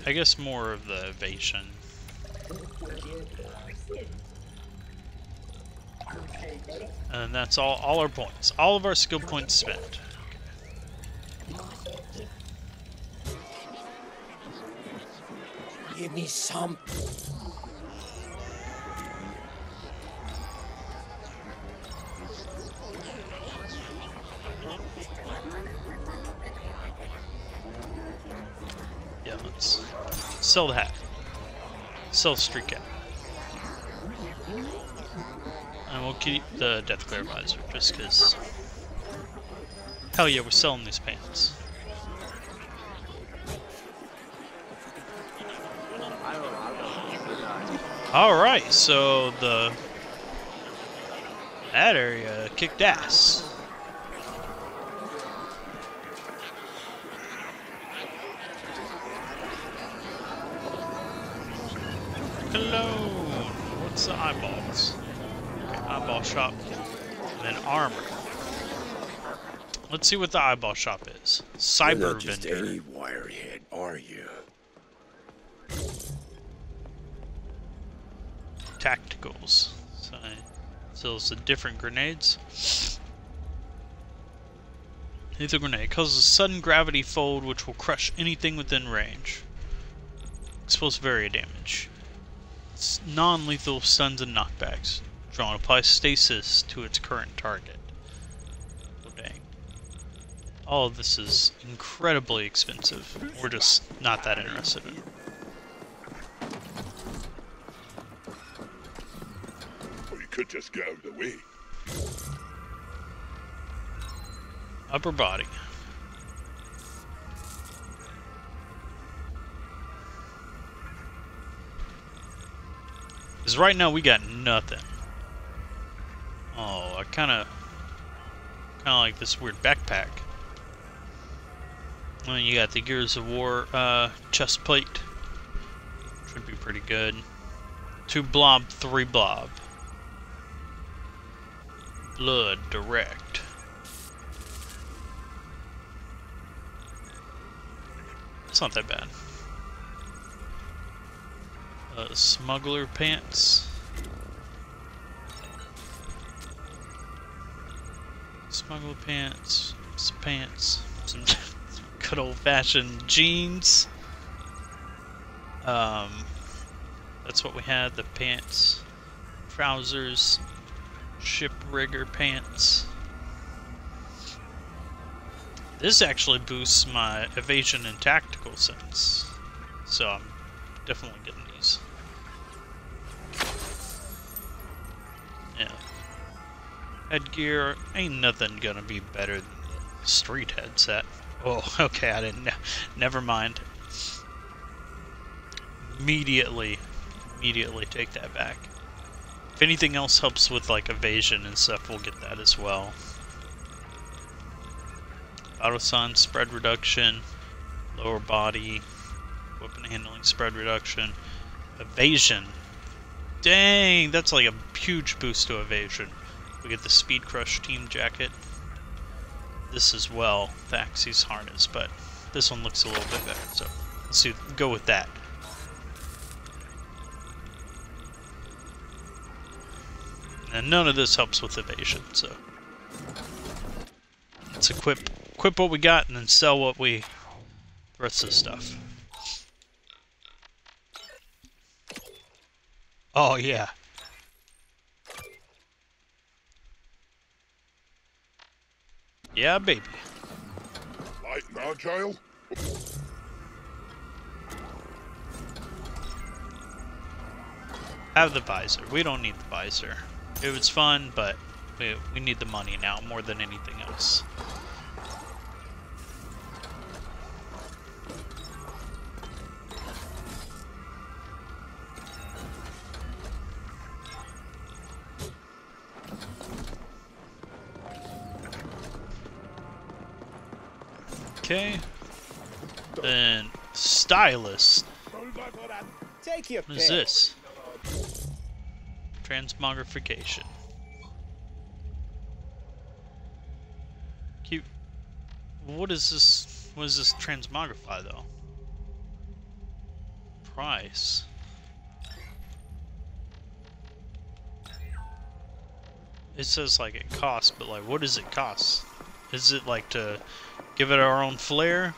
I guess more of the evasion. And that's all our points. All of our skill points spent. Give me some. Yeah, let's sell the hat. Sell the street cat. And we'll keep the Death Glare visor, just because... Hell yeah, we're selling these pants. Alright, so that area kicked ass. Hello! What's the eyeballs? Okay, eyeball shop. And then armor. Let's see what the eyeball shop is. Cyber You're not just vendor. any wirehead, are you? Tacticals. So sells the different grenades. Lethal grenade causes a sudden gravity fold which will crush anything within range. Explosive area damage. It's non-lethal stuns and knockbacks. Drawn applies stasis to its current target. Oh dang. All of this is incredibly expensive. We're just not that interested in it. Or you could just get out of the way. Upper body. Because right now we got nothing. Oh, I kind of like this weird backpack. And you got the Gears of War chest plate. Should be pretty good. 2 blob, 3 blob. Blood direct. It's not that bad. Smuggler pants. Smuggler pants. Some pants. Some good old-fashioned jeans. That's what we had. The pants. Trousers. Ship rigger pants. This actually boosts my evasion and tactical sense. So I'm definitely getting these. Yeah. Headgear, ain't nothing gonna be better than the street headset. Oh, okay, I didn't. Never mind. Immediately take that back. If anything else helps with like evasion and stuff, we'll get that as well. Autosun spread reduction, lower body, weapon handling spread reduction, evasion. Dang, that's like a huge boost to evasion. We get the Speed Crush team jacket. This as well, the Axis harness, but this one looks a little bit better, so let's see, go with that. And none of this helps with evasion, so let's equip what we got and then sell what we rest of the stuff. Oh yeah. Yeah, baby. Fragile? Have the visor. We don't need the visor. It was fun, but we need the money now more than anything else. Okay. Then stylus. Take your What is pick. this? Transmogrification. Cute. What is this? What does this transmogrify though? Price. It says like it costs, but like what does it cost? Is it like to give it our own flair?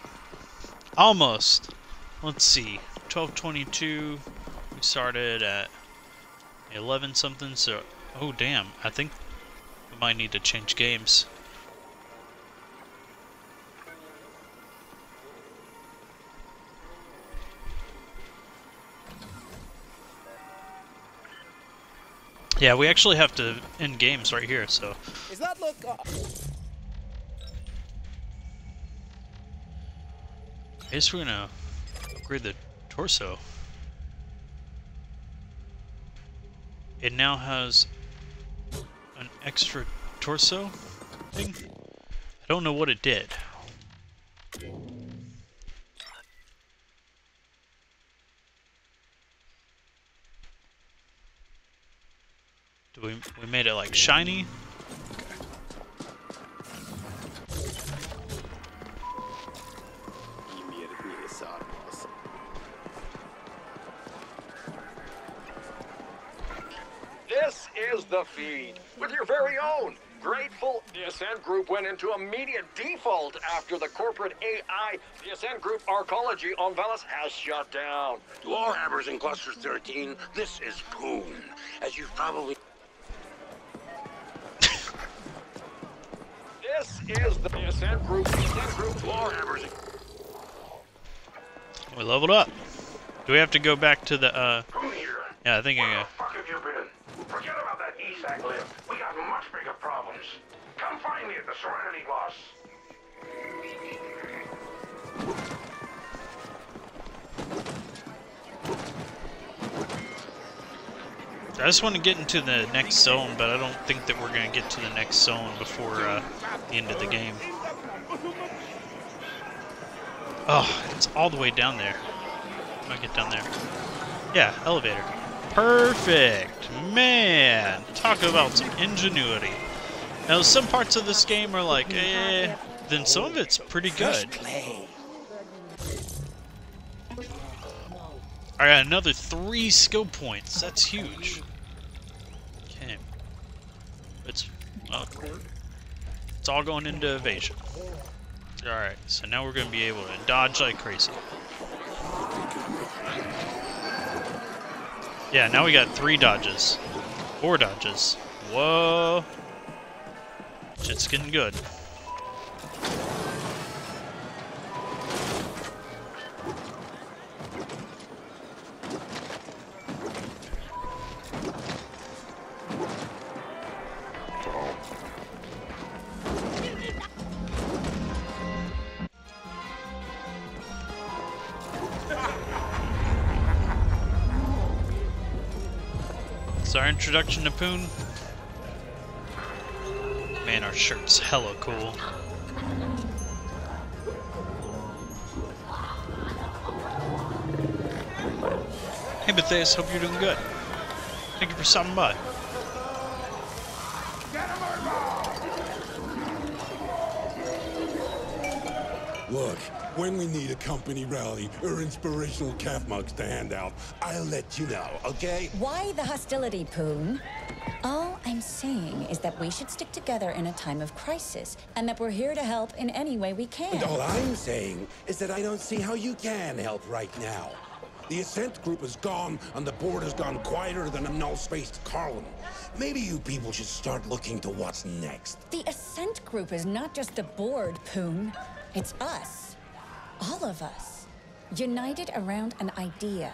Almost. Let's see. 1222. We started at 11 something, so oh damn, I think we might need to change games. Yeah, we actually have to end games right here, so Is that look? I guess we're gonna upgrade the torso. It now has an extra torso thing. I don't know what it did. We made it like shiny. This is the feed with your very own grateful. The Ascent Group went into immediate default after the corporate AI. The Ascent Group arcology on Velis has shut down. To all hammers in Cluster 13, this is Poon. As you've probably... This is the Ascent Group. The Ascent Group. To all hammers in... We leveled up. Do we have to go back to the Poon here. Yeah, I think Where the fuck have you been? Forget about that ESAC lift. We got much bigger problems. Come find me at the Serenity Boss. I just want to get into the next zone, but I don't think that we're going to get to the next zone before the end of the game. Oh, it's all the way down there. How do I get down there? Yeah, elevator. Perfect! Man! Talk about some ingenuity. Now, some parts of this game are like, eh, then some of it's pretty good. I got another 3 skill points. That's huge. Okay. It's all going into evasion. Alright, so now we're going to be able to dodge like crazy. Yeah, now we got 3 dodges. 4 dodges. Whoa. Shit's getting good. It's our introduction to Poon. Man, our shirt's hella cool. Hey Matthias, hope you're doing good. Thank you for stopping by. Look, when we need a company rally or inspirational calf mugs to hand out, I'll let you know, okay? Why the hostility, Poon? All I'm saying is that we should stick together in a time of crisis, and that we're here to help in any way we can. And all I'm saying is that I don't see how you can help right now. The Ascent Group is gone, and the board has gone quieter than a null-spaced column. Maybe you people should start looking to what's next. The Ascent Group is not just the board, Poon. It's us. All of us. United around an idea.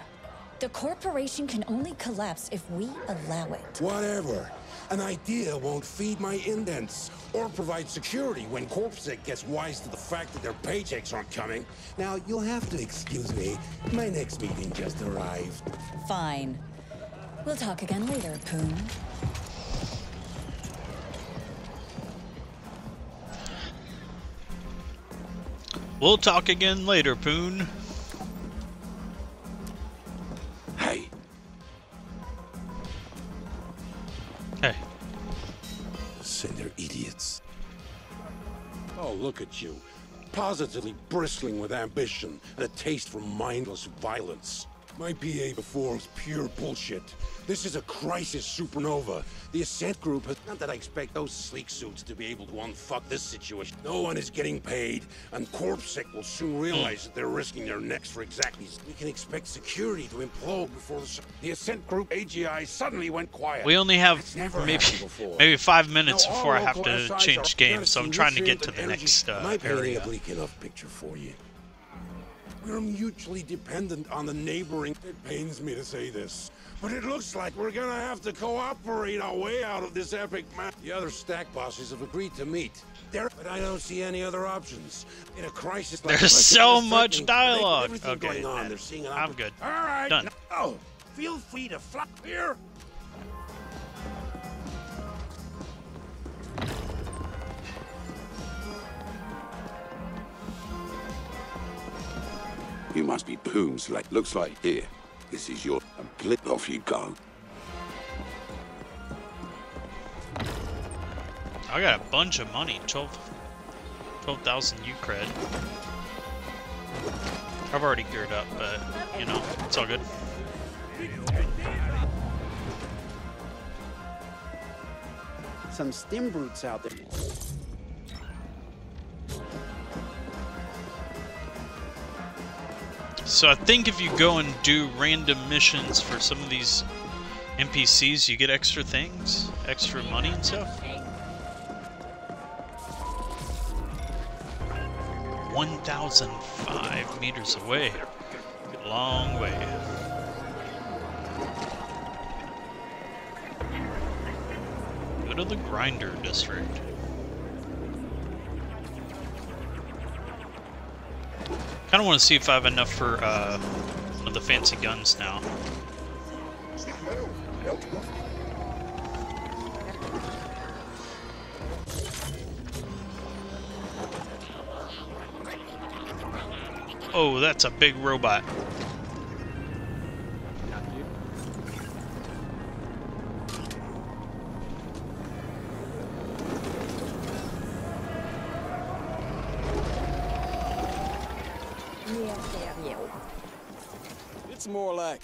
The corporation can only collapse if we allow it. Whatever. An idea won't feed my indents or provide security when Corpsec gets wise to the fact that their paychecks aren't coming. Now, you'll have to excuse me. My next meeting just arrived. Fine. We'll talk again later, Poon. We'll talk again later, Poon. Hey. Hey. Say they're idiots. Oh, look at you. Positively bristling with ambition and a taste for mindless violence. My PA before was pure bullshit. This is a crisis supernova. The Ascent group has... Not that I expect those sleek suits to be able to unfuck this situation. No one is getting paid, and Corpsec will soon realize that they're risking their necks for exactly... We can expect security to implode before the Ascent group AGI suddenly went quiet. We only have maybe 5 minutes Now, before I all have local to SIs change are games, so I'm trying to get nutrient to the and next Am I painting area. a bleak enough picture for you? We're mutually dependent on the neighboring... It pains me to say this, but it looks like we're gonna have to cooperate our way out of this epic map. The other stack bosses have agreed to meet. But I don't see any other options. In a crisis like There's this, so it's much threatening. dialogue. Everything Okay, going on, they're seeing an I'm good. All right, Done. now, feel free to flop here. You must be Poon's like. Looks like here. This is your... And blip off you go. I got a bunch of money. 12,000 U-cred. I've already geared up, but, you know, it's all good. Some stim brutes out there. So I think if you go and do random missions for some of these NPCs, you get extra things, extra money and stuff. 1,005 meters away. A long way. Go to the Grinder District. Kind of want to see if I have enough for one of the fancy guns now. Oh, that's a big robot. It's more like...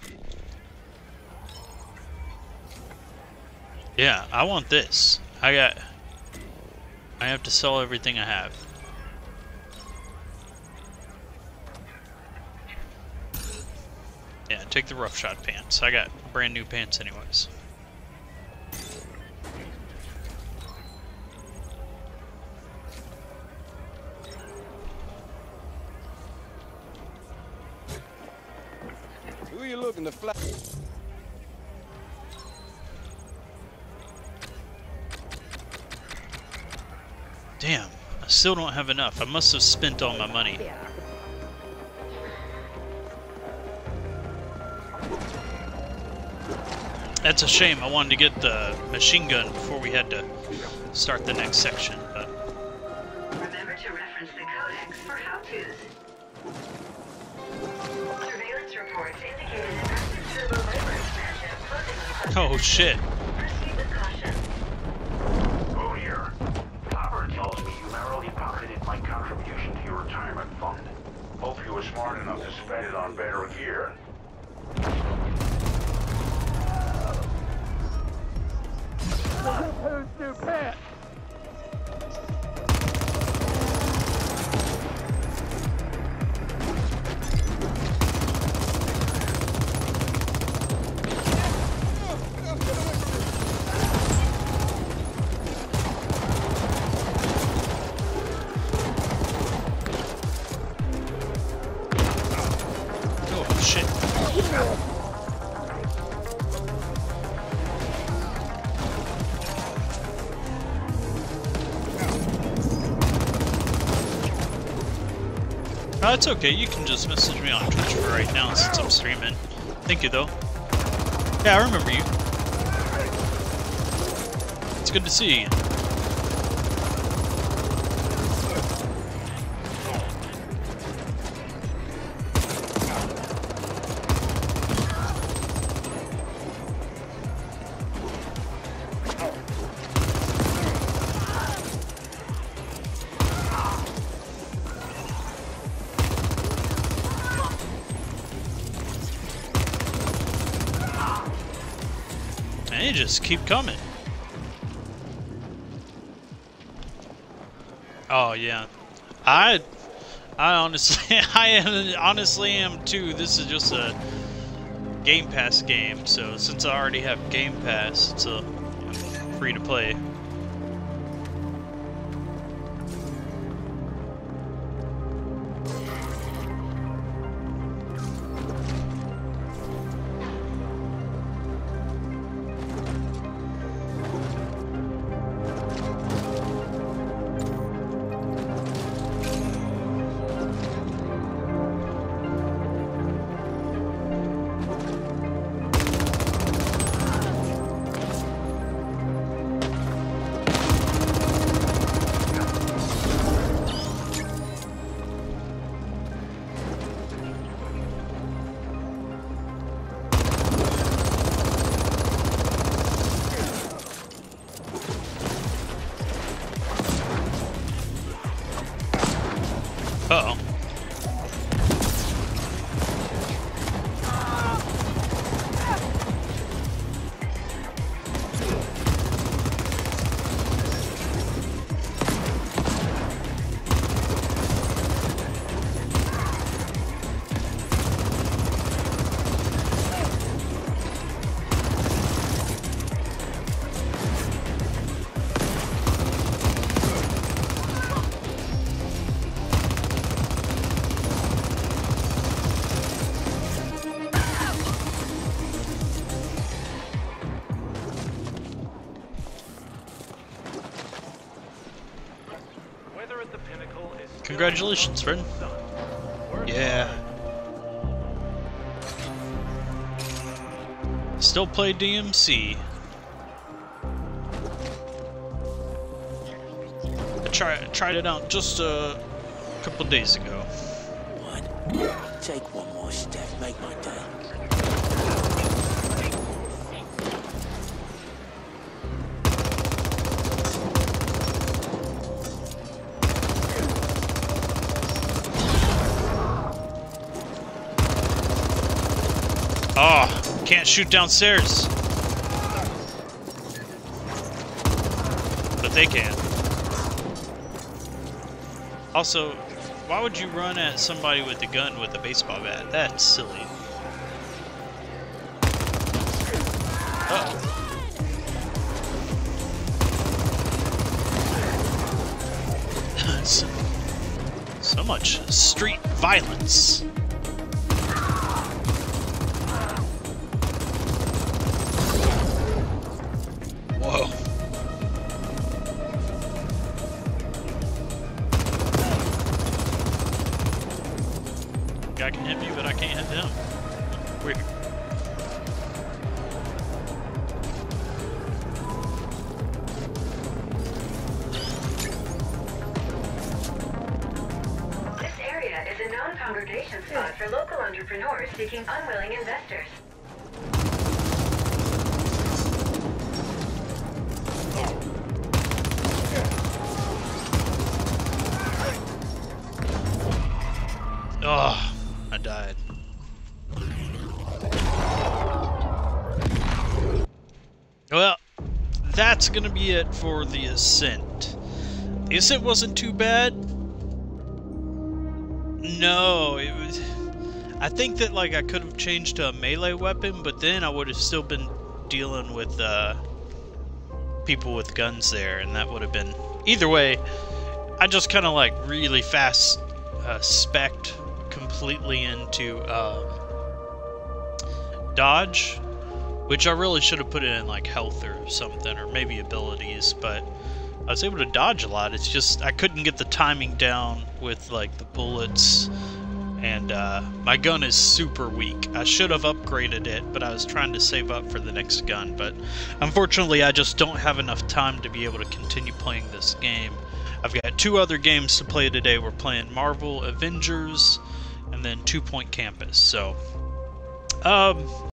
Yeah, I want this. I have to sell everything I have. Yeah, take the rough shot pants. I got brand new pants anyways. Who are you looking to fly? Damn, I still don't have enough. I must have spent all my money. That's a shame. I wanted to get the machine gun before we had to start the next section, but... Remember to reference the codex for how-tos. Surveillance reports indicated an active turbo labor expansion closing on Oh shit. Proceed with caution. Oh, here. Robert tells me you narrowly pocketed my contribution to your retirement fund. Hope you were smart enough to spend it on better gear. It's okay, you can just message me on Twitch for right now since I'm streaming. Thank you, though. Yeah, I remember you. It's good to see you. They just keep coming. Oh yeah, I honestly, I honestly am too. This is just a Game Pass game, so since I already have Game Pass, it's a free to play. Uh-oh. Congratulations, friend. Yeah. Still play DMC. I tried it out just a couple days ago. What? Take one more step, make my day. Oh, can't shoot downstairs. But they can. Also, why would you run at somebody with a gun with a baseball bat? That's silly. Uh-oh. So much street violence. Whoa. Guy can hit me, but I can't hit him. Weird. This area is a known congregation spot for local entrepreneurs seeking unwilling investors. Oh, I died. Well, that's gonna be it for the Ascent. The Ascent wasn't too bad. No, it was... I think that, like, I could have changed to a melee weapon, but then I would have still been dealing with, people with guns there, and that would have been... Either way, I just kind of, like, really fast spec'd completely into dodge, which I really should have put it in like health or something, or maybe abilities, but I was able to dodge a lot. It's just I couldn't get the timing down with like the bullets, and my gun is super weak. I should have upgraded it, but I was trying to save up for the next gun. But unfortunately, I just don't have enough time to be able to continue playing this game. I've got 2 other games to play today. We're playing Marvel Avengers and then 2 Point Campus. So,